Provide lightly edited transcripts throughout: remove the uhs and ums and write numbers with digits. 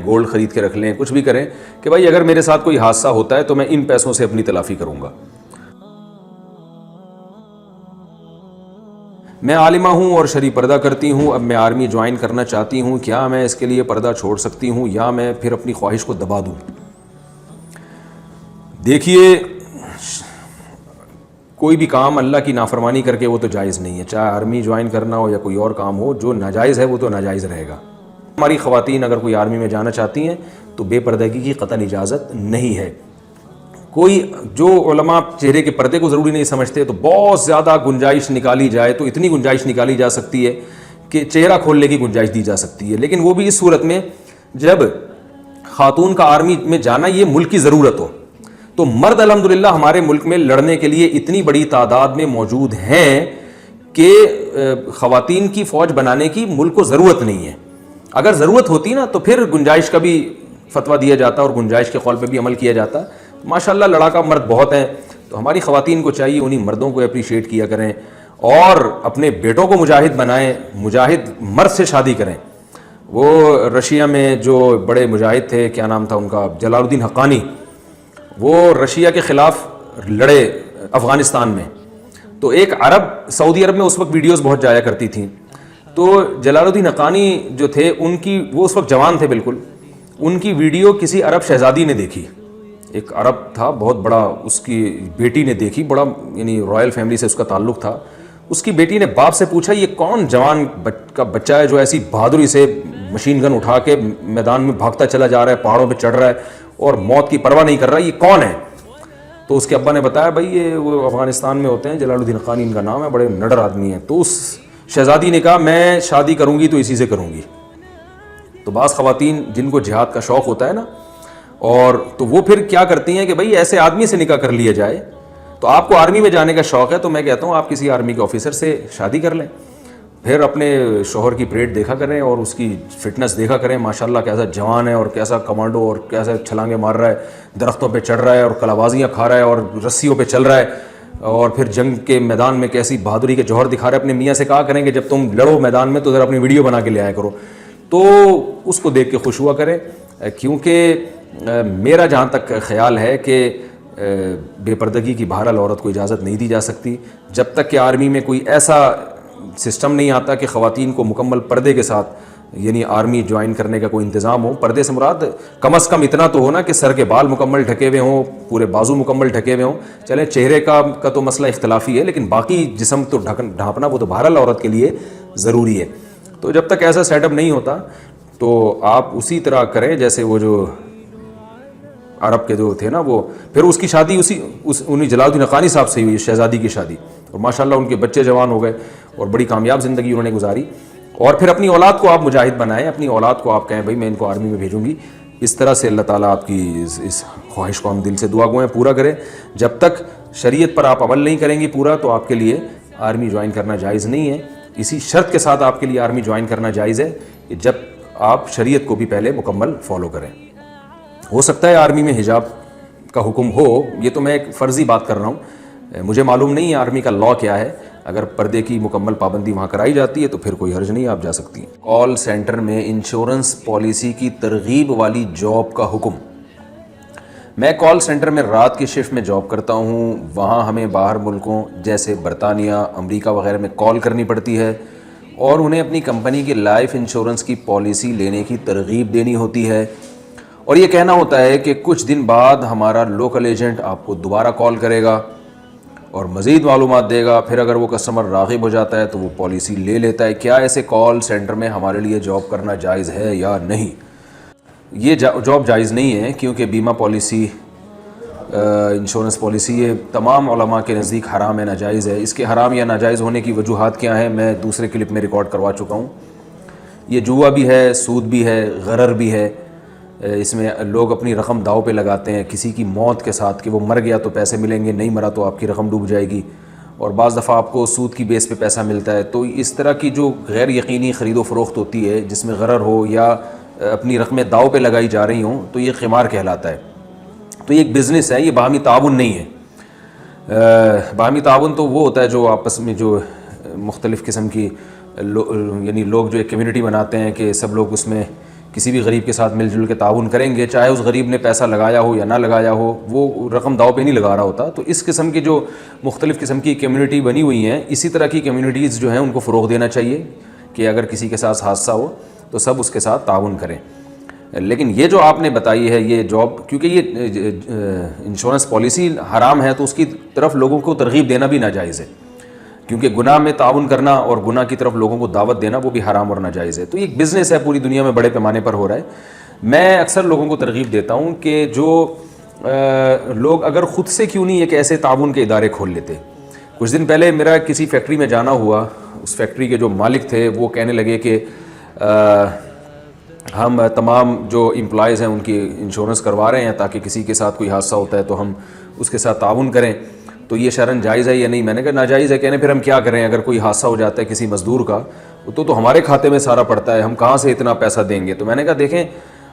Gold خرید کے رکھ لیں, کچھ بھی کریں کہ بھائی اگر میرے ساتھ کوئی حادثہ ہوتا ہے تو میں ان پیسوں سے اپنی تلافی کروں گا. میں عالمہ ہوں اور شرعی پردہ کرتی ہوں, اب میں آرمی جوائن کرنا چاہتی ہوں, کیا میں اس کے لیے پردہ چھوڑ سکتی ہوں یا میں پھر اپنی خواہش کو دبا دوں؟ دیکھیے, کوئی بھی کام اللہ کی نافرمانی کر کے وہ تو جائز نہیں ہے, چاہے آرمی جوائن کرنا ہو یا کوئی اور کام ہو, جو ناجائز ہے وہ تو ناجائز رہے گا. ہماری خواتین اگر کوئی آرمی میں جانا چاہتی ہیں تو بے پردگی کی قطعاً اجازت نہیں ہے. کوئی جو علماء چہرے کے پردے کو ضروری نہیں سمجھتے تو بہت زیادہ گنجائش نکالی جائے تو اتنی گنجائش نکالی جا سکتی ہے کہ چہرہ کھولنے کی گنجائش دی جا سکتی ہے, لیکن وہ بھی اس صورت میں جب خاتون کا آرمی میں جانا یہ ملک کی ضرورت ہو. تو مرد الحمدللہ ہمارے ملک میں لڑنے کے لیے اتنی بڑی تعداد میں موجود ہیں کہ خواتین کی فوج بنانے کی ملک کو ضرورت نہیں ہے. اگر ضرورت ہوتی نا تو پھر گنجائش کا بھی فتویٰ دیا جاتا اور گنجائش کے قول پہ بھی عمل کیا جاتا. ماشاءاللہ لڑاکا مرد بہت ہیں, تو ہماری خواتین کو چاہیے انہی مردوں کو اپریشیٹ کیا کریں اور اپنے بیٹوں کو مجاہد بنائیں, مجاہد مرد سے شادی کریں. وہ رشیا میں جو بڑے مجاہد تھے, کیا نام تھا ان کا, جلال الدین حقانی, وہ رشیا کے خلاف لڑے افغانستان میں. تو ایک عرب, سعودی عرب میں اس وقت ویڈیوز بہت جایا کرتی تھیں, تو جلال الدین حقانی جو تھے ان کی, وہ اس وقت جوان تھے بالکل, ان کی ویڈیو کسی عرب شہزادی نے دیکھی, ایک عرب تھا بہت بڑا, اس کی بیٹی نے دیکھی, بڑا یعنی رائل فیملی سے اس کا تعلق تھا. اس کی بیٹی نے باپ سے پوچھا یہ کون جوان کا بچہ ہے جو ایسی بہادری سے مشین گن اٹھا کے میدان میں بھاگتا چلا جا رہا ہے, پہاڑوں پہ چڑھ رہا ہے اور موت کی پرواہ نہیں کر رہا, یہ کون ہے؟ تو اس کے ابا نے بتایا بھائی یہ وہ افغانستان میں ہوتے ہیں, جلال الدین حقانی ان کا نام ہے, بڑے نڈر آدمی ہیں. تو اس شہزادی نے کہا میں شادی کروں گی تو اسی سے کروں گی. تو بعض خواتین جن کو جہاد کا شوق ہوتا ہے نا, اور تو وہ پھر کیا کرتی ہیں کہ بھائی ایسے آدمی سے نکاح کر لیا جائے. تو آپ کو آرمی میں جانے کا شوق ہے تو میں کہتا ہوں آپ کسی آرمی کے آفیسر سے شادی کر لیں, پھر اپنے شوہر کی پریڈ دیکھا کریں اور اس کی فٹنس دیکھا کریں, ماشاءاللہ کیسا جوان ہے اور کیسا کمانڈو اور کیسا چھلانگے مار رہا ہے, درختوں پہ چڑھ رہا ہے اور کلابازیاں کھا رہا ہے اور رسیوں پہ چل رہا ہے, اور پھر جنگ کے میدان میں کیسی بہادری کے جوہر دکھا رہا ہے. اپنے میاں سے کہا کریں کہ جب تم لڑو میدان میں تو ذرا اپنی ویڈیو بنا کے لے آیا کرو, تو اس کو دیکھ کے خوش ہوا کریں. کیونکہ میرا جہاں تک خیال ہے کہ بے پردگی کی بہرحال عورت کو اجازت نہیں دی جا سکتی جب تک کہ آرمی میں کوئی ایسا سسٹم نہیں آتا کہ خواتین کو مکمل پردے کے ساتھ یعنی آرمی جوائن کرنے کا کوئی انتظام ہو. پردے سے مراد کم از کم اتنا تو ہونا کہ سر کے بال مکمل ڈھکے ہوئے ہوں, پورے بازو مکمل ڈھکے ہوئے ہوں. چلیں چہرے کا تو مسئلہ اختلافی ہے, لیکن باقی جسم تو ڈھانپنا وہ تو بہرحال عورت کے لیے ضروری ہے. تو جب تک ایسا سیٹ اپ نہیں ہوتا تو آپ اسی طرح کریں جیسے وہ جو عرب کے جو تھے نا, وہ پھر اس کی شادی انہیں جلال الدین حقانی صاحب سے ہوئی, شہزادی کی شادی, اور ماشاءاللہ ان کے بچے جوان ہو گئے اور بڑی کامیاب زندگی انہوں نے گزاری. اور پھر اپنی اولاد کو آپ مجاہد بنائیں, اپنی اولاد کو آپ کہیں بھائی میں ان کو آرمی میں بھیجوں گی. اس طرح سے اللہ تعالیٰ آپ کی اس خواہش کو ہم دل سے دعا گوئیں پورا کریں. جب تک شریعت پر آپ عمل نہیں کریں گی پورا تو آپ کے لیے آرمی جوائن کرنا جائز نہیں ہے. اسی شرط کے ساتھ آپ کے لیے آرمی جوائن کرنا جائز ہے کہ جب آپ شریعت کو بھی پہلے مکمل فالو کریں. ہو سکتا ہے آرمی میں حجاب کا حکم ہو, یہ تو میں ایک فرضی بات کر رہا ہوں, مجھے معلوم نہیں ہے آرمی کا لاء کیا ہے. اگر پردے کی مکمل پابندی وہاں کرائی جاتی ہے تو پھر کوئی حرج نہیں, آپ جا سکتی ہیں. کال سینٹر میں انشورنس پالیسی کی ترغیب والی جاب کا حکم. میں کال سینٹر میں رات کی شفٹ میں جاب کرتا ہوں. وہاں ہمیں باہر ملکوں جیسے برطانیہ, امریکہ وغیرہ میں کال کرنی پڑتی ہے اور انہیں اپنی کمپنی کی لائف انشورنس کی پالیسی لینے کی ترغیب دینی ہوتی ہے, اور یہ کہنا ہوتا ہے کہ کچھ دن بعد ہمارا لوکل ایجنٹ آپ کو دوبارہ کال کرے گا اور مزید معلومات دے گا. پھر اگر وہ کسٹمر راغب ہو جاتا ہے تو وہ پالیسی لے لیتا ہے. کیا ایسے کال سینٹر میں ہمارے لیے جاب کرنا جائز ہے یا نہیں؟ یہ جاب جائز نہیں ہے, کیونکہ بیمہ پالیسی, انشورنس پالیسی یہ تمام علماء کے نزدیک حرام ہے, ناجائز ہے. اس کے حرام یا ناجائز ہونے کی وجوہات کیا ہیں میں دوسرے کلپ میں ریکارڈ کروا چکا ہوں. یہ جوا بھی ہے, سود بھی ہے, غرر بھی ہے. اس میں لوگ اپنی رقم داؤ پہ لگاتے ہیں کسی کی موت کے ساتھ کہ وہ مر گیا تو پیسے ملیں گے, نہیں مرا تو آپ کی رقم ڈوب جائے گی, اور بعض دفعہ آپ کو سود کی بیس پہ پیسہ ملتا ہے. تو اس طرح کی جو غیر یقینی خرید و فروخت ہوتی ہے جس میں غرر ہو یا اپنی رقمیں داؤ پہ لگائی جا رہی ہوں تو یہ قمار کہلاتا ہے. تو یہ ایک بزنس ہے, یہ باہمی تعاون نہیں ہے. باہمی تعاون تو وہ ہوتا ہے جو آپس میں جو مختلف قسم کی یعنی لوگ جو ایک کمیونٹی بناتے ہیں کہ سب لوگ اس میں کسی بھی غریب کے ساتھ مل جل کے تعاون کریں گے, چاہے اس غریب نے پیسہ لگایا ہو یا نہ لگایا ہو, وہ رقم داؤ پہ نہیں لگا رہا ہوتا. تو اس قسم کی جو مختلف قسم کی کمیونٹی بنی ہوئی ہیں, اسی طرح کی کمیونٹیز جو ہیں ان کو فروغ دینا چاہیے کہ اگر کسی کے ساتھ حادثہ ہو تو سب اس کے ساتھ تعاون کریں. لیکن یہ جو آپ نے بتائی ہے یہ جاب, کیونکہ یہ انشورنس پالیسی حرام ہے تو اس کی طرف لوگوں کو ترغیب دینا بھی ناجائز ہے, کیونکہ گناہ میں تعاون کرنا اور گناہ کی طرف لوگوں کو دعوت دینا وہ بھی حرام اور ناجائز ہے. تو ایک بزنس ہے, پوری دنیا میں بڑے پیمانے پر ہو رہا ہے. میں اکثر لوگوں کو ترغیب دیتا ہوں کہ جو لوگ اگر خود سے کیوں نہیں ایک ایسے تعاون کے ادارے کھول لیتے. کچھ دن پہلے میرا کسی فیکٹری میں جانا ہوا, اس فیکٹری کے جو مالک تھے وہ کہنے لگے کہ ہم تمام جو امپلائیز ہیں ان کی انشورنس کروا رہے ہیں تاکہ کسی کے ساتھ کوئی حادثہ ہوتا ہے تو ہم اس کے ساتھ تعاون کریں. تو یہ شرعاً جائز ہے یا نہیں؟ میں نے کہا ناجائز ہے. کہنے پھر ہم کیا کریں, اگر کوئی حادثہ ہو جاتا ہے کسی مزدور کا تو ہمارے کھاتے میں سارا پڑتا ہے, ہم کہاں سے اتنا پیسہ دیں گے؟ تو میں نے کہا دیکھیں,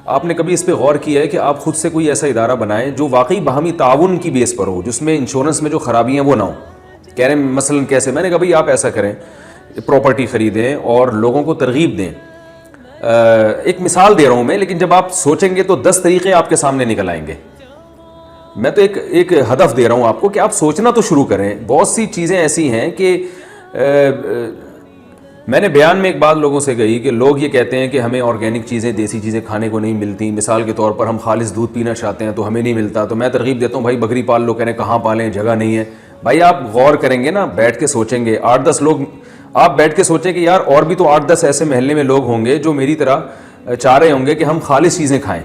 آپ نے کبھی اس پہ غور کیا ہے کہ آپ خود سے کوئی ایسا ادارہ بنائیں جو واقعی باہمی تعاون کی بیس پر ہو, جس میں انشورنس میں جو خرابیاں وہ نہ ہوں. کہہ رہے ہیں مثلاً کیسے؟ میں نے کہا بھائی آپ ایسا کریں, پراپرٹی خریدیں اور لوگوں کو ترغیب دیں. ایک مثال دے رہا ہوں میں, لیکن جب آپ سوچیں گے تو 10 طریقے آپ کے سامنے نکل آئیں گے. میں تو ایک ہدف دے رہا ہوں آپ کو کہ آپ سوچنا تو شروع کریں. بہت سی چیزیں ایسی ہیں کہ میں نے بیان میں ایک بات لوگوں سے کہی کہ لوگ یہ کہتے ہیں کہ ہمیں آرگینک چیزیں, دیسی چیزیں کھانے کو نہیں ملتی. مثال کے طور پر ہم خالص دودھ پینا چاہتے ہیں تو ہمیں نہیں ملتا. تو میں ترغیب دیتا ہوں بھائی بکری پال لو. کہنے کہاں پالیں, جگہ نہیں ہے. بھائی آپ غور کریں گے نا, بیٹھ کے سوچیں گے, 8-10 لوگ آپ بیٹھ کے سوچیں کہ یار اور بھی تو 8-10 ایسے محلے میں لوگ ہوں گے جو میری طرح چاہ رہے ہوں گے کہ ہم خالص چیزیں کھائیں.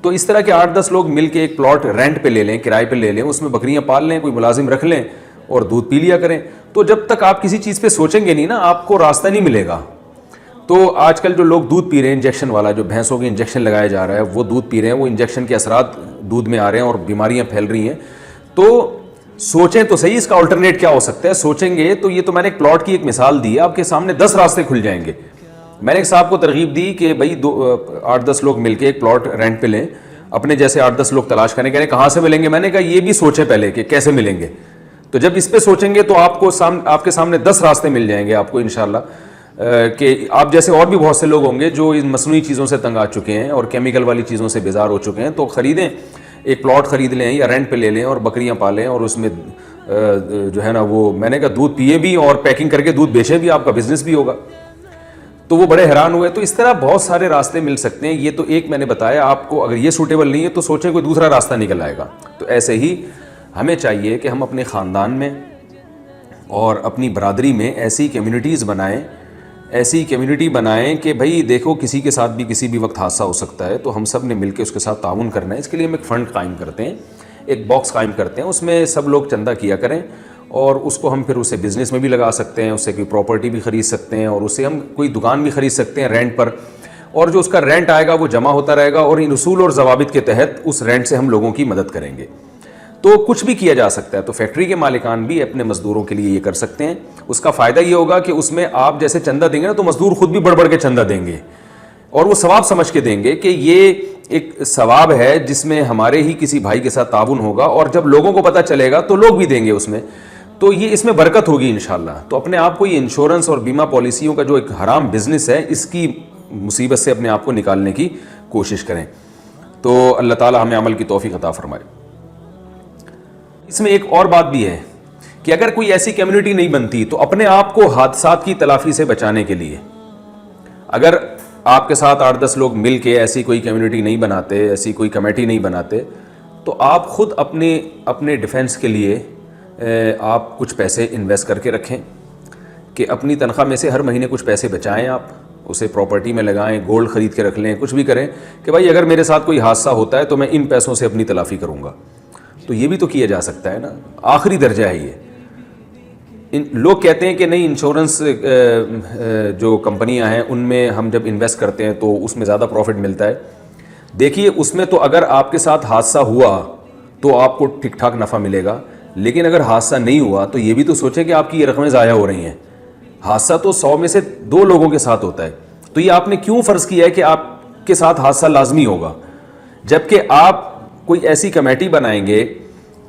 تو اس طرح کے 8-10 لوگ مل کے ایک پلاٹ رینٹ پہ لے لیں, کرائے پہ لے لیں, اس میں بکریاں پال لیں, کوئی ملازم رکھ لیں اور دودھ پی لیا کریں. تو جب تک آپ کسی چیز پہ سوچیں گے نہیں نا, آپ کو راستہ نہیں ملے گا. تو آج کل جو لوگ دودھ پی رہے ہیں انجیکشن والا, جو بھینسوں کے انجیکشن لگایا جا رہا ہے, وہ دودھ پی رہے ہیں, وہ انجیکشن کے اثرات دودھ میں آ رہے ہیں اور بیماریاں پھیل رہی ہیں. تو سوچیں تو صحیح اس کا الٹرنیٹ کیا ہو سکتا ہے. سوچیں گے تو یہ تو میں نے ایک پلاٹ کی ایک مثال دی ہے, آپ کے سامنے 10 راستے کھل جائیں گے. میں نے ایک صاحب کو ترغیب دی کہ بھائی 8-10 لوگ مل کے ایک پلاٹ رینٹ پہ لیں, اپنے جیسے 8-10 لوگ تلاش کریں. کہنے کہاں سے ملیں گے؟ میں نے کہا یہ بھی سوچیں پہلے کہ کیسے ملیں گے. تو جب اس پہ سوچیں گے تو آپ کے سامنے 10 راستے مل جائیں گے آپ کو انشاءاللہ, کہ آپ جیسے اور بھی بہت سے لوگ ہوں گے جو ان مصنوعی چیزوں سے تنگ آ چکے ہیں اور کیمیکل والی چیزوں سے بیزار ہو چکے ہیں. تو خریدیں, ایک پلاٹ خرید لیں یا رینٹ پہ لے لیں اور بکریاں پالیں اور اس میں جو ہے نا وہ, میں نے کہا دودھ پیے بھی اور پیکنگ کر کے دودھ بیچیں بھی, آپ کا بزنس بھی ہوگا. تو وہ بڑے حیران ہوئے. تو اس طرح بہت سارے راستے مل سکتے ہیں. یہ تو ایک میں نے بتایا آپ کو, اگر یہ سوٹیبل نہیں ہے تو سوچیں کوئی دوسرا راستہ نکل آئے گا. تو ایسے ہی ہمیں چاہیے کہ ہم اپنے خاندان میں اور اپنی برادری میں ایسی کمیونٹیز بنائیں, ایسی کمیونٹی بنائیں کہ بھئی دیکھو کسی کے ساتھ بھی کسی بھی وقت حادثہ ہو سکتا ہے, تو ہم سب نے مل کے اس کے ساتھ تعاون کرنا ہے. اس کے لیے ہم ایک فنڈ قائم کرتے ہیں, ایک باکس قائم کرتے ہیں, اس میں سب لوگ چندہ کیا کریں اور اس کو ہم پھر اسے بزنس میں بھی لگا سکتے ہیں, اس سے کوئی پراپرٹی بھی خرید سکتے ہیں اور اس سے ہم کوئی دکان بھی خرید سکتے ہیں رینٹ پر, اور جو اس کا رینٹ آئے گا وہ جمع ہوتا رہے گا اور ان اصول اور ضوابط کے تحت اس رینٹ سے ہم لوگوں کی مدد کریں گے. تو کچھ بھی کیا جا سکتا ہے. تو فیکٹری کے مالکان بھی اپنے مزدوروں کے لیے یہ کر سکتے ہیں. اس کا فائدہ یہ ہوگا کہ اس میں آپ جیسے چندہ دیں گے نا تو مزدور خود بھی بڑھ بڑھ کے چندہ دیں گے اور وہ ثواب سمجھ کے دیں گے کہ یہ ایک ثواب ہے جس میں ہمارے ہی کسی بھائی کے ساتھ تعاون ہوگا, اور جب لوگوں کو پتہ چلے گا تو لوگ بھی دیں گے اس میں. تو یہ اس میں برکت ہوگی انشاءاللہ. تو اپنے آپ کو یہ انشورنس اور بیمہ پالیسیوں کا جو ایک حرام بزنس ہے, اس کی مصیبت سے اپنے آپ کو نکالنے کی کوشش کریں. تو اللہ تعالی ہمیں عمل کی توفیق عطا فرمائے. اس میں ایک اور بات بھی ہے کہ اگر کوئی ایسی کمیونٹی نہیں بنتی تو اپنے آپ کو حادثات کی تلافی سے بچانے کے لیے, اگر آپ کے ساتھ 8-10 لوگ مل کے ایسی کوئی کمیونٹی نہیں بناتے, ایسی کوئی کمیٹی نہیں بناتے, تو آپ خود اپنے ڈیفنس کے لیے آپ کچھ پیسے انویسٹ کر کے رکھیں کہ اپنی تنخواہ میں سے ہر مہینے کچھ پیسے بچائیں, آپ اسے پراپرٹی میں لگائیں, گولڈ خرید کے رکھ لیں, کچھ بھی کریں کہ بھائی اگر میرے ساتھ کوئی حادثہ ہوتا ہے تو میں ان پیسوں سے اپنی تلافی کروں گا. تو یہ بھی تو کیا جا سکتا ہے نا, آخری درجہ ہے یہ. لوگ کہتے ہیں کہ نہیں انشورنس جو کمپنیاں ہیں ان میں ہم جب انویسٹ کرتے ہیں تو اس میں زیادہ پروفٹ ملتا ہے. دیکھیے اس میں تو اگر آپ کے ساتھ حادثہ ہوا تو آپ کو ٹھیک ٹھاک نفع ملے گا, لیکن اگر حادثہ نہیں ہوا تو یہ بھی تو سوچیں کہ آپ کی یہ رقمیں ضائع ہو رہی ہیں. حادثہ تو 100 میں سے 2 لوگوں کے ساتھ ہوتا ہے. تو یہ آپ نے کیوں فرض کیا ہے کہ آپ کے ساتھ حادثہ لازمی ہوگا, جبکہ آپ کوئی ایسی کمیٹی بنائیں گے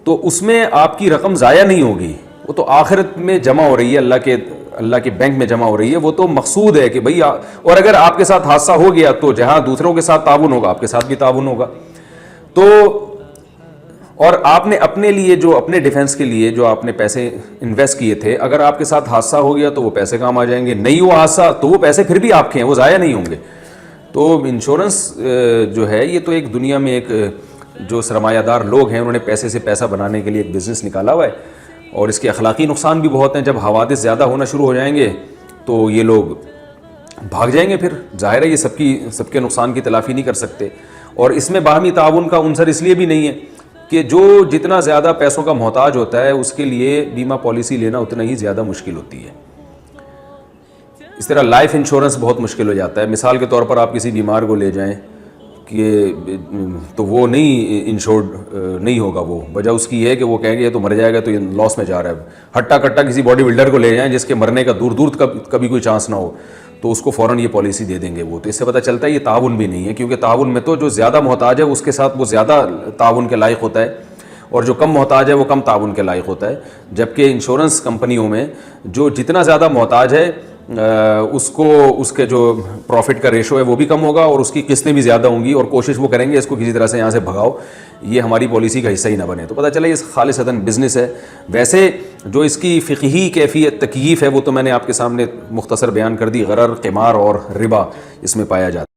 تو اس میں آپ کی رقم ضائع نہیں ہوگی, وہ تو آخرت میں جمع ہو رہی ہے اللہ کے اللہ کے بینک میں جمع ہو رہی ہے وہ تو مقصود ہے کہ بھئی اور اگر آپ کے ساتھ حادثہ ہو گیا تو جہاں دوسروں کے ساتھ تعاون ہوگا آپ کے ساتھ بھی تعاون ہوگا. تو اور آپ نے اپنے لیے جو اپنے ڈیفنس کے لیے جو آپ نے پیسے انویسٹ کیے تھے, اگر آپ کے ساتھ حادثہ ہو گیا تو وہ پیسے کام آ جائیں گے, نہیں ہوا حادثہ تو وہ پیسے پھر بھی آپ کے ہیں, وہ ضائع نہیں ہوں گے. تو انشورنس جو ہے یہ تو ایک دنیا میں ایک جو سرمایہ دار لوگ ہیں انہوں نے پیسے سے پیسہ بنانے کے لیے ایک بزنس نکالا ہوا ہے, اور اس کے اخلاقی نقصان بھی بہت ہیں. جب حوادث زیادہ ہونا شروع ہو جائیں گے تو یہ لوگ بھاگ جائیں گے, پھر ظاہر ہے یہ سب کے نقصان کی تلافی نہیں کر سکتے. اور اس میں باہمی تعاون کا عنصر اس لیے بھی نہیں ہے کہ جو جتنا زیادہ پیسوں کا محتاج ہوتا ہے اس کے لیے بیمہ پالیسی لینا اتنا ہی زیادہ مشکل ہوتی ہے. اس طرح لائف انشورنس بہت مشکل ہو جاتا ہے. مثال کے طور پر آپ کسی بیمار کو لے جائیں کہ تو وہ نہیں انشورڈ نہیں ہوگا, وہ وجہ اس کی ہے کہ وہ کہیں گے یہ تو مر جائے گا تو یہ لاس میں جا رہا ہے. ہٹا کٹا کسی باڈی بلڈر کو لے جائیں جس کے مرنے کا دور دور کبھی کوئی چانس نہ ہو تو اس کو فوراً یہ پالیسی دے دیں گے وہ. تو اس سے پتہ چلتا ہے یہ تعاون بھی نہیں ہے, کیونکہ تعاون میں تو جو زیادہ محتاج ہے اس کے ساتھ وہ زیادہ تعاون کے لائق ہوتا ہے, اور جو کم محتاج ہے وہ کم تعاون کے لائق ہوتا ہے. جبکہ انشورنس کمپنیوں میں جو جتنا زیادہ محتاج ہے اس کو اس کے جو پروفٹ کا ریشو ہے وہ بھی کم ہوگا اور اس کی قسطیں بھی زیادہ ہوں گی, اور کوشش وہ کریں گے اس کو کسی طرح سے یہاں سے بھگاؤ, یہ ہماری پالیسی کا حصہ ہی نہ بنے. تو پتہ چلا یہ خالصتاً بزنس ہے. ویسے جو اس کی فقہی کیفیت تکییف ہے وہ تو میں نے آپ کے سامنے مختصر بیان کر دی. غرر, قمار اور ربا اس میں پایا جاتا ہے.